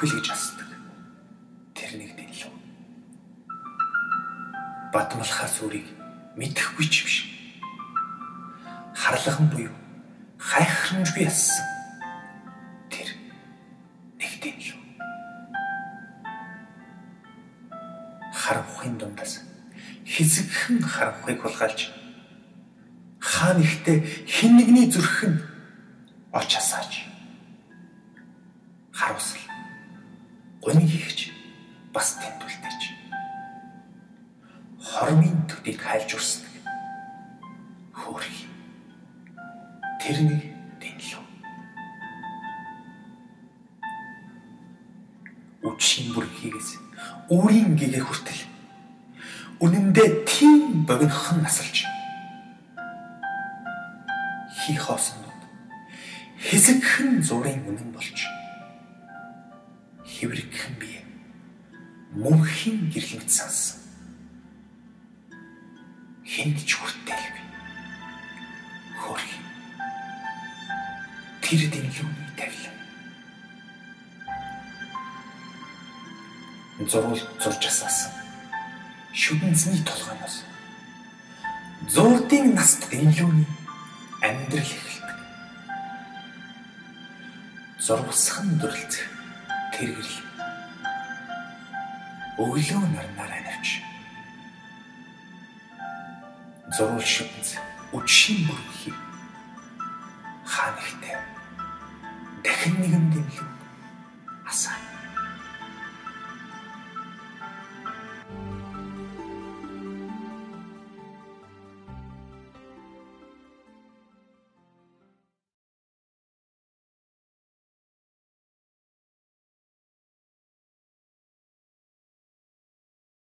мэдхгүй л гэж асдаг. Тэр нэг дэлгүү. Бадмалхаас үрийг мэдэхгүй ч биш. Харлаган буюу хайхрамжгүй ассан. Тэр нэг дэлгүү. Харанхуйн дундаас хэзэгхэн харанхуйг хулгайлж хаан ихтэй хэн нэгний зүрх нь олж асааж харуусал гуниг хийгч бас тэмдүүлдэж хормын төдийг хайлж урсдаг. Хөөрхий тэр нэг дэлгүү. Үчийн бүрхийгээс үүрийн гэгээ хүртэл үнэндээ тийм богинохон насалж хий хоосон донд хэсэгхэн зургийн үнэн болж хэврэгхэн бие мөнхийн гэрлэмт сансан. Хэнд ч хүртээлгүй. Хөөрхий тэр дэлгүүний тавилан. Зурвал зурж асаасан шүдэнцний толгойноос зурдын наст дэлгүүний амьдрал эхэлдэг. Зурвасхан дүрлцэх тэргэрл өглөө нарнаараа навч зурвал шүдэнц үчийн бүрхий хаан ихтэй дахин нэгэн дэлгүү